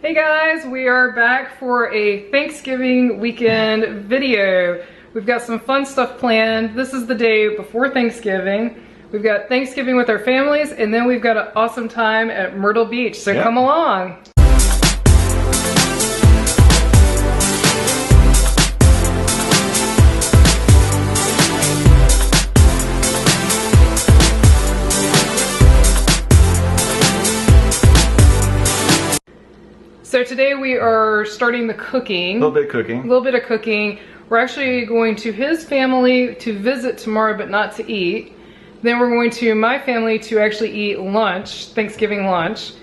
Hey guys, we are back for a Thanksgiving weekend video. We've got some fun stuff planned. This is the day before Thanksgiving. We've got Thanksgiving with our families, and then we've got an awesome time at Myrtle Beach, so come along. So today we are starting the cooking. A little bit of cooking. We're actually going to his family to visit tomorrow, but not to eat. Then we're going to my family to actually eat lunch, Thanksgiving lunch.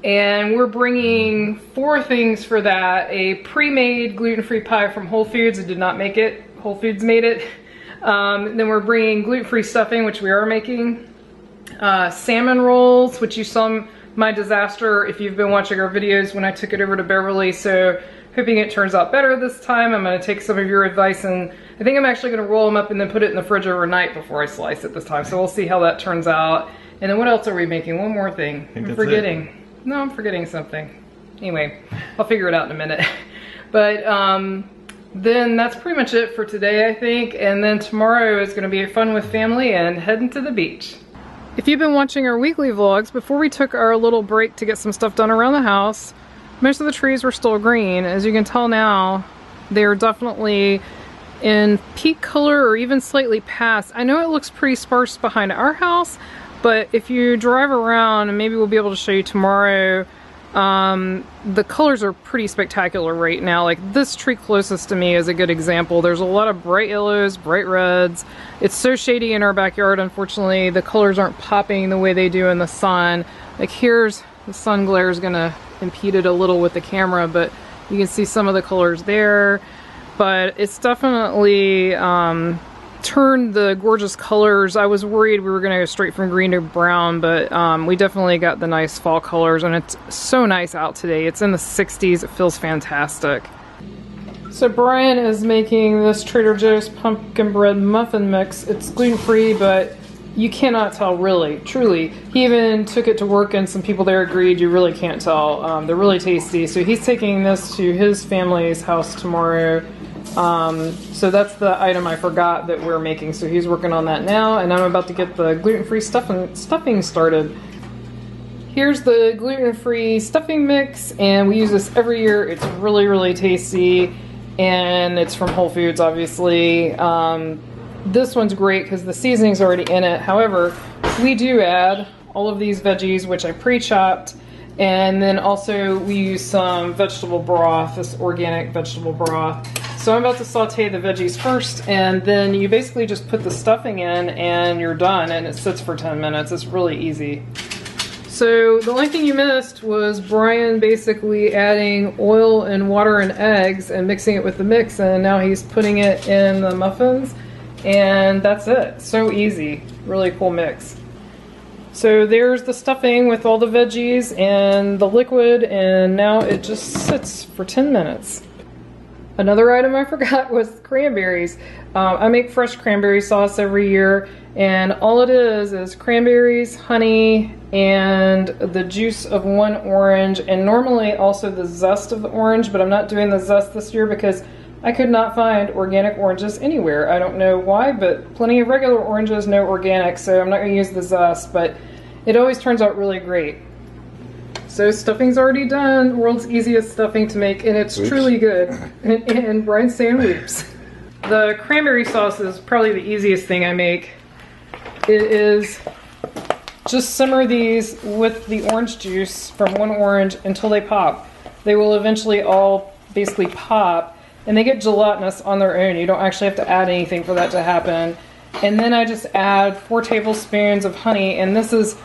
And we're bringing 4 things for that. A pre-made gluten-free pie from Whole Foods. I did not make it. Whole Foods made it. Then we're bringing gluten-free stuffing, which we are making. Salmon rolls, which you saw my disaster if you've been watching our videos when I took it over to Beverly, so hoping it turns out better this time. I'm going to take some of your advice, and I think I'm actually going to roll them up and then put it in the fridge overnight before I slice it this time, so we'll see how that turns out. And then what else are we making? One more thing. I'm forgetting. No, I'm forgetting something. Anyway, I'll figure it out in a minute. But then that's pretty much it for today, I think, and then tomorrow is going to be fun with family and heading to the beach. If you've been watching our weekly vlogs, before we took our little break to get some stuff done around the house, most of the trees were still green. As you can tell now, they're definitely in peak color or even slightly past. I know it looks pretty sparse behind our house, but if you drive around, and maybe we'll be able to show you tomorrow, the colors are pretty spectacular right now. Like this tree closest to me is a good example. There's a lot of bright yellows, bright reds. It's so shady in our backyard, unfortunately. The colors aren't popping the way they do in the sun. Like here's, the sun glare is gonna impede it a little with the camera, but you can see some of the colors there. But it's definitely turned the gorgeous colors. I was worried we were gonna go straight from green to brown, but we definitely got the nice fall colors, and it's so nice out today. It's in the 60s, it feels fantastic. So Brian is making this Trader Joe's pumpkin bread muffin mix. It's gluten-free, but you cannot tell really, truly. He even took it to work and some people there agreed you really can't tell. They're really tasty. So he's taking this to his family's house tomorrow. So that's the item I forgot that we're making. So he's working on that now, and I'm about to get the gluten-free stuffing started. Here's the gluten-free stuffing mix, and we use this every year. It's really, really tasty, and it's from Whole Foods, obviously. This one's great because the seasoning's already in it. However, we do add all of these veggies, which I pre-chopped, and then also we use some vegetable broth, this organic vegetable broth. So I'm about to saute the veggies first, and then you basically just put the stuffing in and you're done, and it sits for 10 minutes. It's really easy. So the only thing you missed was Brian basically adding oil and water and eggs and mixing it with the mix, and now he's putting it in the muffins, and that's it. So easy. Really cool mix. So there's the stuffing with all the veggies and the liquid, and now it just sits for 10 minutes. Another item I forgot was cranberries. I make fresh cranberry sauce every year, and all it is cranberries, honey, and the juice of 1 orange, and normally also the zest of the orange, but I'm not doing the zest this year because I could not find organic oranges anywhere. I don't know why, but plenty of regular oranges, no organic, so I'm not going to use the zest, but it always turns out really great. So stuffing's already done, world's easiest stuffing to make, and it's truly good. And Brian's saying whoops. The cranberry sauce is probably the easiest thing I make. It is just simmer these with the orange juice from 1 orange until they pop. They will eventually all basically pop, and they get gelatinous on their own. You don't actually have to add anything for that to happen. And then I just add 4 tablespoons of honey, and this is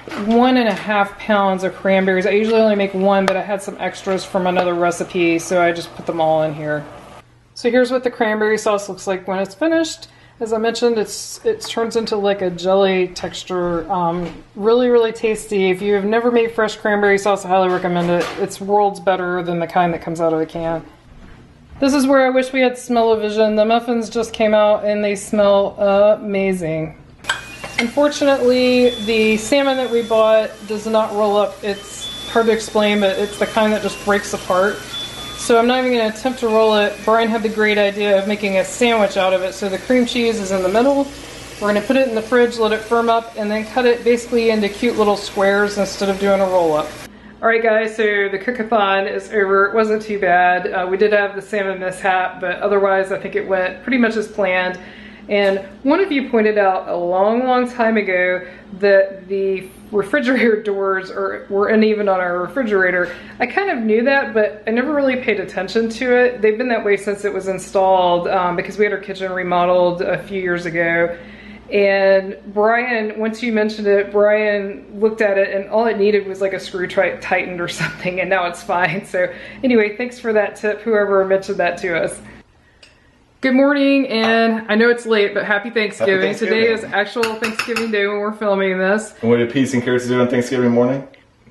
1.5 pounds of cranberries. I usually only make 1, but I had some extras from another recipe, so I just put them all in here. So here's what the cranberry sauce looks like when it's finished. As I mentioned, it turns into like a jelly texture. Really, really tasty. If you have never made fresh cranberry sauce, I highly recommend it. It's worlds better than the kind that comes out of the can. This is where I wish we had smell-o-vision. The muffins just came out and they smell amazing. Unfortunately, the salmon that we bought does not roll up its hard to explain, but it's the kind that just breaks apart. So I'm not even going to attempt to roll it. Brian had the great idea of making a sandwich out of it. So the cream cheese is in the middle. We're going to put it in the fridge, let it firm up, and then cut it basically into cute little squares instead of doing a roll-up. Alright guys, so the cook-a-thon is over. It wasn't too bad. We did have the salmon mishap, but otherwise I think it went pretty much as planned. And one of you pointed out a long time ago that the refrigerator doors were uneven on our refrigerator. I kind of knew that, but I never really paid attention to it. They've been that way since it was installed because we had our kitchen remodeled a few years ago. And Brian, once you mentioned it, Brian looked at it and all it needed was like a screw tightened or something, and now it's fine. So anyway, thanks for that tip, whoever mentioned that to us. Good morning, and I know it's late, but happy Thanksgiving. Happy Thanksgiving. Today is actual Thanksgiving Day when we're filming this. And what did Peace and Carrots do on Thanksgiving morning?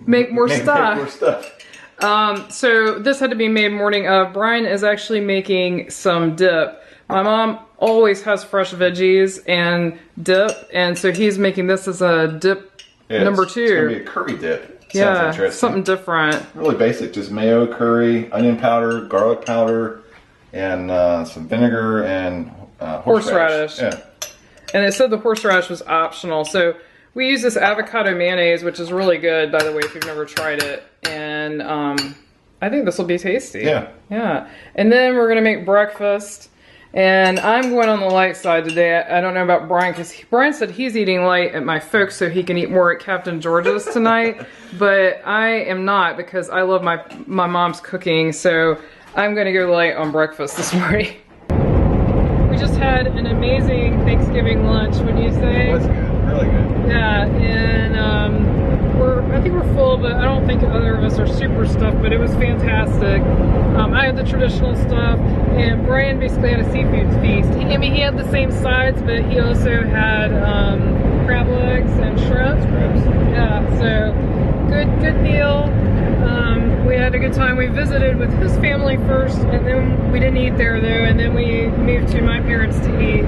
Make more stuff. Make more stuff. So this had to be made morning of. Brian is actually making some dip. My mom always has fresh veggies and dip, and so he's making this as a dip number 2. It's gonna be a curry dip. Yeah, sounds interesting. Something different. Really basic, just mayo, curry, onion powder, garlic powder, and some vinegar and horseradish. Yeah. And it said the horseradish was optional, so we use this avocado mayonnaise, which is really good, by the way, if you've never tried it. And I think this will be tasty. Yeah. Yeah. And then we're gonna make breakfast. And I'm going on the light side today. I don't know about Brian, because Brian said he's eating light at my folks so he can eat more at Captain George's tonight. But I am not, because I love my mom's cooking. So I'm going to go light on breakfast this morning. We just had an amazing Thanksgiving lunch, wouldn't you say? It was good. Really good. Yeah, and I think we're full, but I don't think either of us are super stuffed, but it was fantastic. I had the traditional stuff, and Brian basically had a seafood feast. I mean, he had the same sides, but he also had crab legs and shrimp. Yeah, so good meal. We had a good time. We visited with his family first, and then we didn't eat there though, and then we moved to my parents to eat.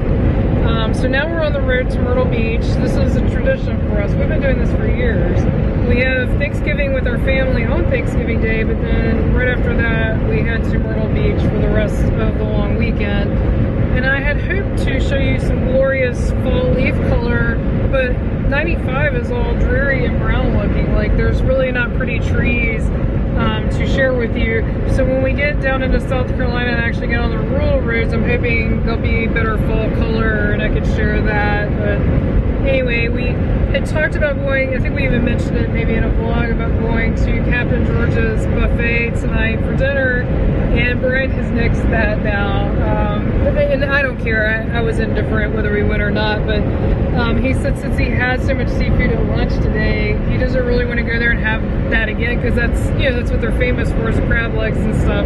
So now we're on the road to Myrtle Beach. This is a tradition for us. We've been doing this for years. We have Thanksgiving with our family on Thanksgiving Day, but then right after that we head to Myrtle Beach for the rest of the long weekend. And I had hoped to show you some glorious fall leaf color, but 95 is all dreary and brown looking. Like there's really not pretty trees to share with you. So when we get down into South Carolina and actually get on the rural roads, I'm hoping there'll be better fall color and I could share that. But anyway, we had talked about going, I think we even mentioned it maybe in a vlog, about going to Captain George's buffet tonight for dinner, and Brian has nixed that now. And I don't care, I was indifferent whether we went or not, but he said since he had so much seafood at lunch today, he doesn't really want to go there and have that again, because that's, you know, that's what they're famous for, is crab legs and stuff.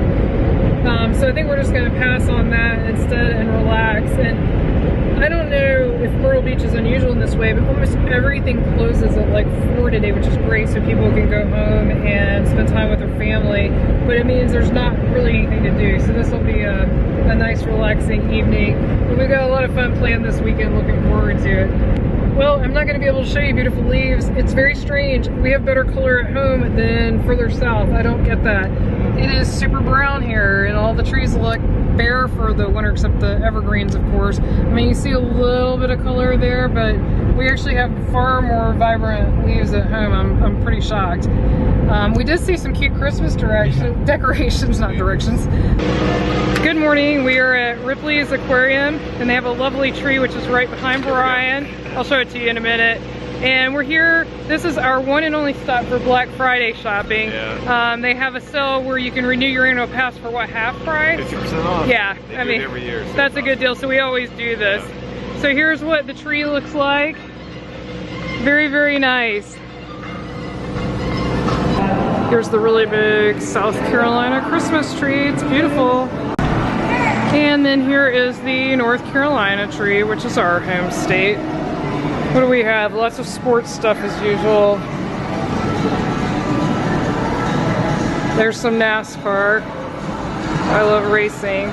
So I think we're just going to pass on that instead and relax. And I don't know if Myrtle Beach is unusual in this way, but almost everything closes at like 4 today, which is great, so people can go home and spend time with their family. But it means there's not really anything to do, so this will be a nice relaxing evening. But we've got a lot of fun planned this weekend, looking forward to it. Well, I'm not going to be able to show you beautiful leaves. It's very strange. We have better color at home than further south. I don't get that. It is super brown here, and all the trees look bare for the winter, except the evergreens, of course. I mean, you see a little bit of color there, but we actually have far more vibrant leaves at home. I'm pretty shocked. We did see some cute Christmas decorations, not directions. Good morning. We are at Ripley's Aquarium, and they have a lovely tree which is right behind Brian. I'll show it to you in a minute. And we're here, this is our one and only stop for Black Friday shopping. Yeah. They have a sale where you can renew your annual pass for what, half price? 50% off. Yeah, I mean, every year. So that's a good deal, so we always do this. Yeah. So here's what the tree looks like. Very, very nice. Here's the really big South Carolina Christmas tree. It's beautiful. And then here is the North Carolina tree, which is our home state. What do we have? Lots of sports stuff as usual. There's some NASCAR. I love racing.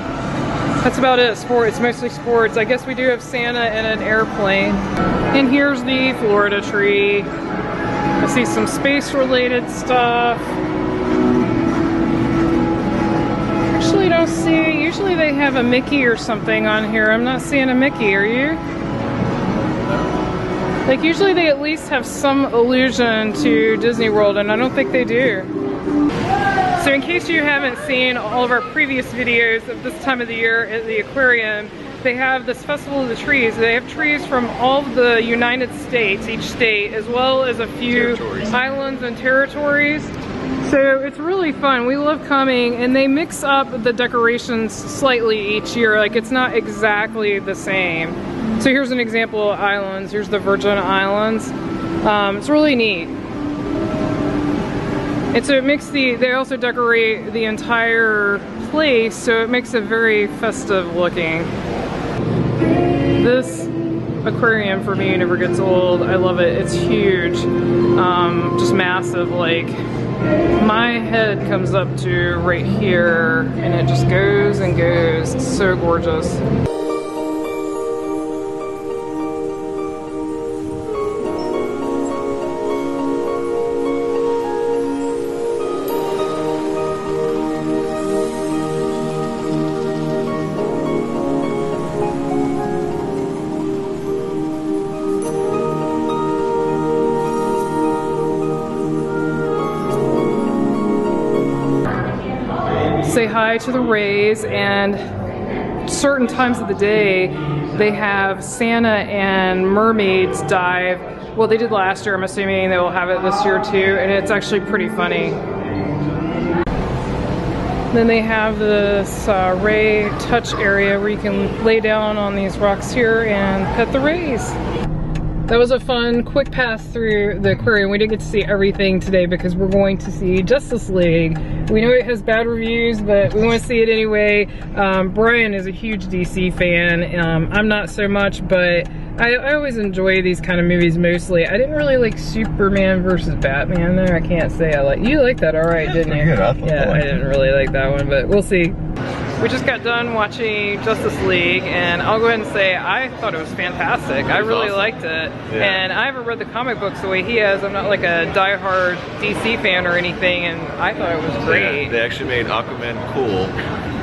That's about it. It's mostly sports. I guess we do have Santa and an airplane. And here's the Florida tree. I see some space-related stuff. Actually, don't see. Usually they have a Mickey or something on here. I'm not seeing a Mickey. Are you? Like usually they at least have some allusion to Disney World, and I don't think they do. So in case you haven't seen all of our previous videos of this time of the year at the aquarium, they have this Festival of the Trees. They have trees from all of the United States, each state, as well as a few islands and territories. So it's really fun. We love coming, and they mix up the decorations slightly each year. Like it's not exactly the same. So here's an example of islands. Here's the Virgin Islands. It's really neat. And so it makes they also decorate the entire place, so it makes it very festive looking. This aquarium for me never gets old. I love it. It's huge. Just massive. Like my head comes up to right here, and it just goes and goes. It's so gorgeous. Say hi to the rays, and certain times of the day they have Santa and mermaids dive. Well, they did last year. I'm assuming they will have it this year too, and it's actually pretty funny. Then they have this ray touch area where you can lay down on these rocks here and pet the rays. That was a fun, quick pass through the aquarium. We didn't get to see everything today because we're going to see Justice League. We know it has bad reviews, but we want to see it anyway. Brian is a huge DC fan. I'm not so much, but I always enjoy these kind of movies mostly. I didn't really like Superman versus Batman there. I can't say I like. You liked that all right, didn't you? Yeah, I didn't really like that one, but we'll see. We just got done watching Justice League, and I'll go ahead and say I thought it was fantastic. I really liked it. Yeah. And I haven't read the comic books the way he has. I'm not like a diehard DC fan or anything, and I thought it was great. Yeah, they actually made Aquaman cool,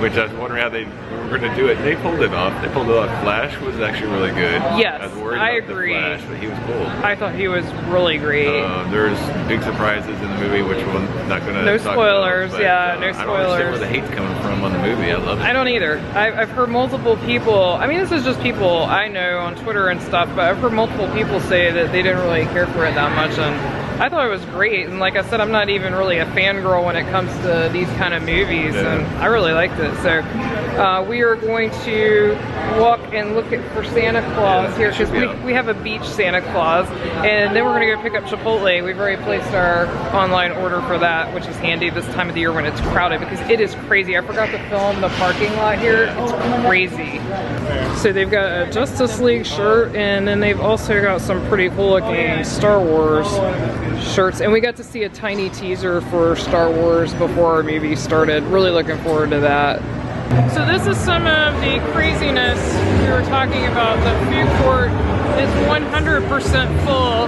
which I was wondering how they were going to do it. They pulled it off. They pulled it off. Flash was actually really good. Yes, I was worried about agree. The Flash, but he was cool. I thought he was really great. There's big surprises in the movie, which we're not going to No talk spoilers, about, but, yeah, no I don't spoilers. understand where the hate's coming from on the movie. I love it. I don't either. I've heard multiple people, I mean this is just people I know on Twitter and stuff, but I've heard multiple people say that they didn't really care for it that much, and I thought it was great. And like I said, I'm not even really a fangirl when it comes to these kind of movies, and I really liked it. So we are going to walk and look for Santa Claus here, because we have a beach Santa Claus, and then we're going to go pick up Chipotle. We've already placed our online order for that, which is handy this time of the year when it's crowded, because it is crazy. I forgot to film the parking lot here. It's crazy. So they've got a Justice League shirt, and then they've also got some pretty cool looking Star Wars shirts, and we got to see a tiny teaser for Star Wars before our movie started. Really looking forward to that. So this is some of the craziness we were talking about. The food court is 100% full,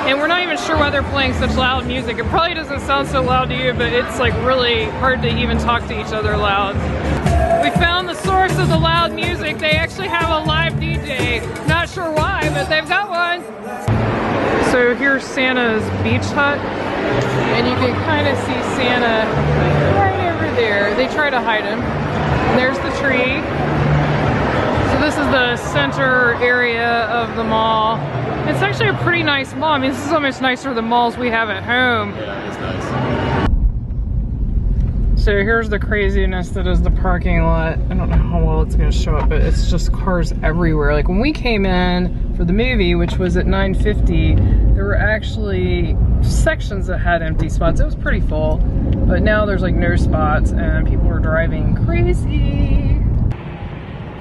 and we're not even sure why they're playing such loud music. It probably doesn't sound so loud to you, but it's like really hard to even talk to each other loud. We found the source of the loud music. They actually have a live DJ. Not sure why, but they've got one. So here's Santa's beach hut, and you can kind of see Santa right over there. They try to hide him. There's the tree. So this is the center area of the mall. It's actually a pretty nice mall. I mean, this is so much nicer than malls we have at home. Yeah, it's nice. So here's the craziness that is the parking lot. I don't know how well it's gonna show up, but it's just cars everywhere. Like when we came in for the movie, which was at 9:50, there were actually sections that had empty spots. It was pretty full, but now there's like no spots and people are driving crazy.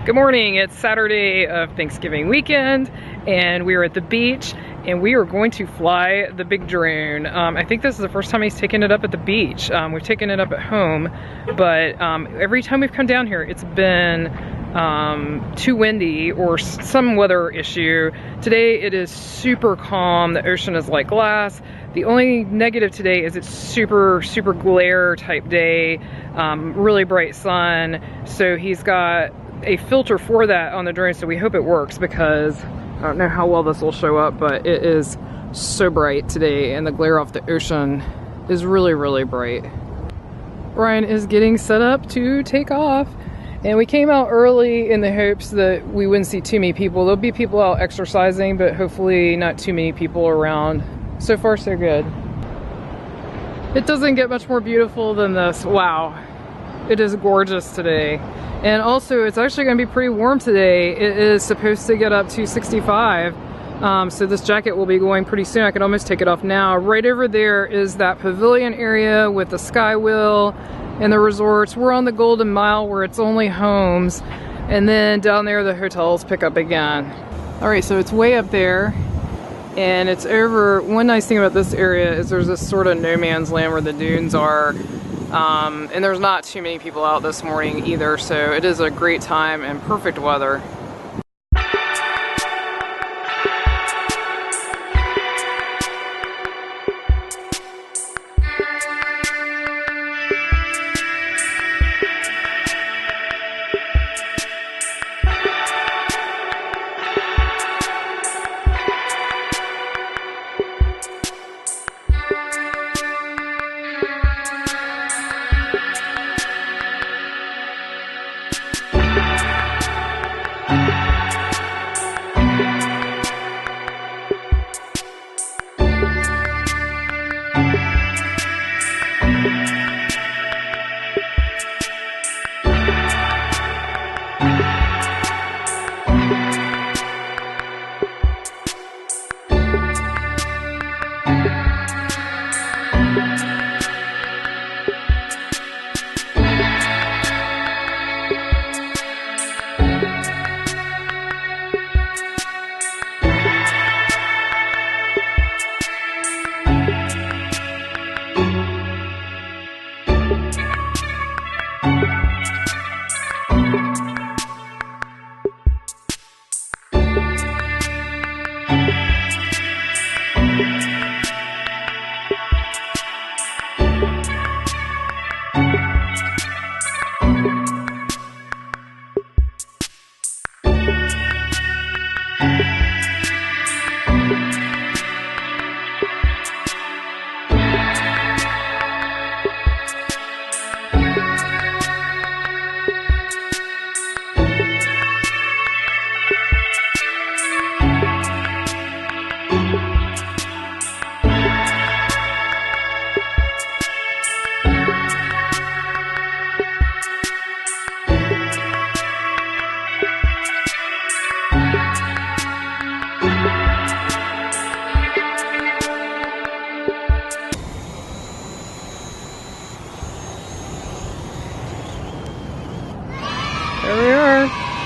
Good morning, it's Saturday of Thanksgiving weekend, and we are at the beach, and we are going to fly the big drone. I think this is the first time he's taken it up at the beach. We've taken it up at home, but every time we've come down here, it's been too windy or some weather issue. Today it is super calm. The ocean is like glass. The only negative today is it's super glare type day, really bright sun. So he's got a filter for that on the drone, so we hope it works, because I don't know how well this will show up, but it is so bright today, and the glare off the ocean is really bright. Ryan is getting set up to take off, and we came out early in the hopes that we wouldn't see too many people. There'll be people out exercising, but hopefully not too many people around. So far so good. It doesn't get much more beautiful than this. Wow, it is gorgeous today. And also it's actually going to be pretty warm today. It is supposed to get up to 65. So this jacket will be going pretty soon. I could almost take it off now. Right over there is that pavilion area with the sky wheel and the resorts. We're on the Golden Mile where it's only homes. And then down there the hotels pick up again. All right, so it's way up there. And it's over. One nice thing about this area is there's this sort of no man's land where the dunes are. And there's not too many people out this morning either. So it is a great time and perfect weather.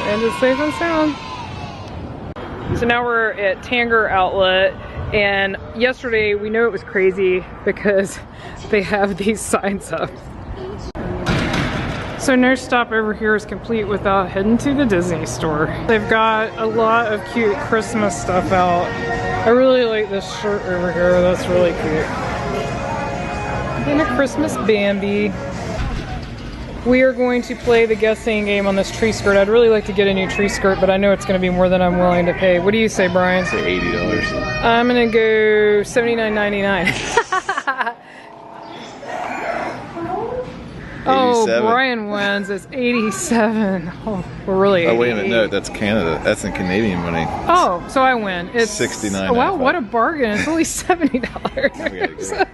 And it's safe and sound. So now we're at Tanger Outlet, and yesterday we know it was crazy because they have these signs up. So no stop over here is complete without heading to the Disney store. They've got a lot of cute Christmas stuff out. I really like this shirt over here, that's really cute. And a Christmas Bambi. We are going to play the guessing game on this tree skirt. I'd really like to get a new tree skirt, but I know it's going to be more than I'm willing to pay. What do you say, Brian? Say $80. I'm going to go $79.99. Oh, Brian wins. It's 87. Oh, we're really. Oh, wait a minute. No, that's Canada. That's in Canadian money. Oh, so I win. It's $69. Oh, wow, what a bargain. It's only $70.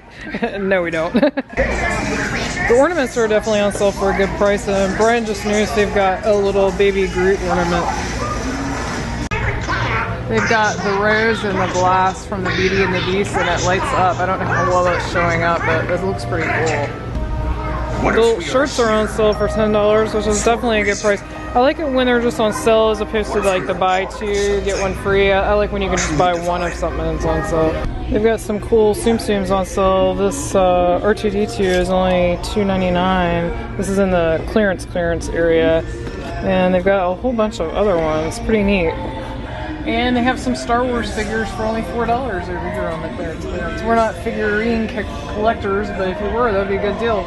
No, we don't. The ornaments are definitely on sale for a good price, and Brian just noticed they've got a little baby Groot ornament. They've got the rose and the glass from the Beauty and the Beast, and it lights up. I don't know how well it's showing up, but it looks pretty cool. The shirts are on sale for $10, which is definitely a good price. I like it when they're just on sale as opposed to like the buy two, get one free. I like when you can just buy one of something that's on sale. They've got some cool Tsum Tsums on sale. This R2-D2 is only $2.99. This is in the clearance area. And they've got a whole bunch of other ones. Pretty neat. And they have some Star Wars figures for only $4 over here on the clearance. We're not figurine collectors, but if you were, that'd be a good deal.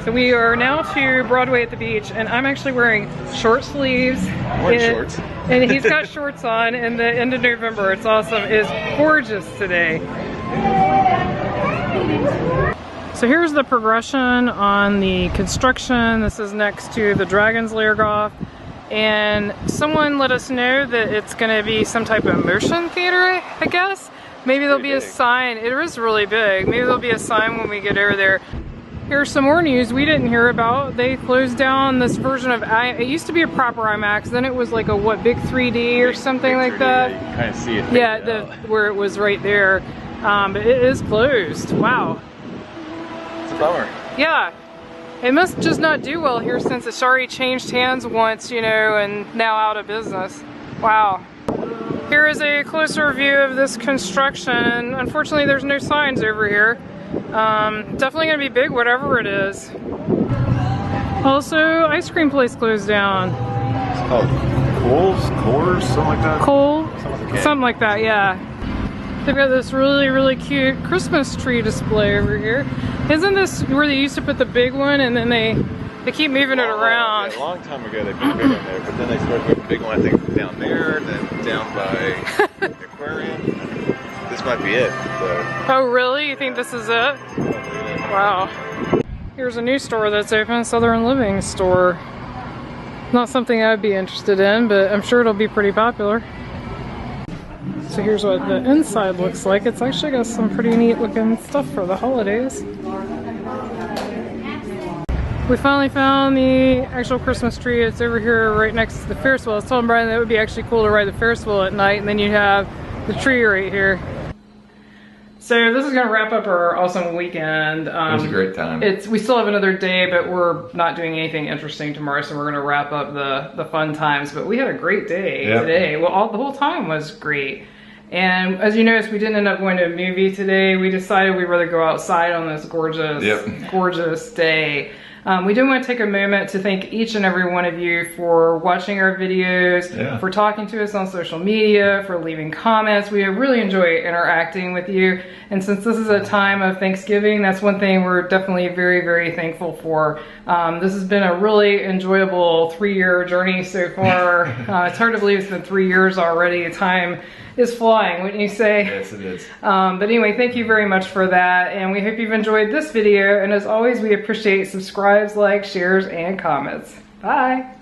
So we are now to Broadway at the beach, and I'm actually wearing short sleeves. Shorts. And he's got shorts on in the end of November. It's awesome. It's gorgeous today. So here's the progression on the construction. This is next to the Dragon's Lair Golf. And someone let us know that it's gonna be some type of motion theater, I guess. Maybe there'll be a sign. It is really big. Maybe there'll be a sign when we get over there. Here's some more news we didn't hear about. They closed down this version of, it used to be a proper IMAX, then it was like a, what, big 3D or something like 3D, that? Yeah, you can kind of see it. Yeah, where it was right there. But it is closed. Wow. It's a bummer. Yeah. It must just not do well here since it's already changed hands once, you know, and now out of business. Wow. Here is a closer view of this construction, and unfortunately there's no signs over here. Definitely gonna be big, whatever it is. Also, ice cream place closed down. It's called Coors, something like that? Cole? Something like that, yeah. They've got this really, really cute Christmas tree display over here. Isn't this where they used to put the big one and then they keep moving it around? Yeah, a long time ago they put big one there, but then they started putting the big one, I think, down there, then down by the aquarium. This might be it. So. Oh really? You think this is it? Wow. Here's a new store that's open, Southern Living store. Not something I'd be interested in, but I'm sure it'll be pretty popular. So here's what the inside looks like. It's actually got some pretty neat looking stuff for the holidays. We finally found the actual Christmas tree. It's over here right next to the Ferris wheel. I was telling Brian that it would be actually cool to ride the Ferris wheel at night, and then you'd have the tree right here. So this is gonna wrap up our awesome weekend. It was a great time. We still have another day, but we're not doing anything interesting tomorrow, so we're gonna wrap up the fun times. But we had a great day today. Well, the whole time was great. And as you noticed, we didn't end up going to a movie today. We decided we'd rather go outside on this gorgeous day. We do want to take a moment to thank each and every one of you for watching our videos, for talking to us on social media, for leaving comments. We really enjoy interacting with you. And since this is a time of Thanksgiving, that's one thing we're definitely very, very thankful for. This has been a really enjoyable 3-year journey so far. It's hard to believe it's been 3 years already. Time is flying, wouldn't you say? Yes, it is. But anyway, thank you very much for that, and we hope you've enjoyed this video, and as always, we appreciate subscribes, likes, shares, and comments. Bye!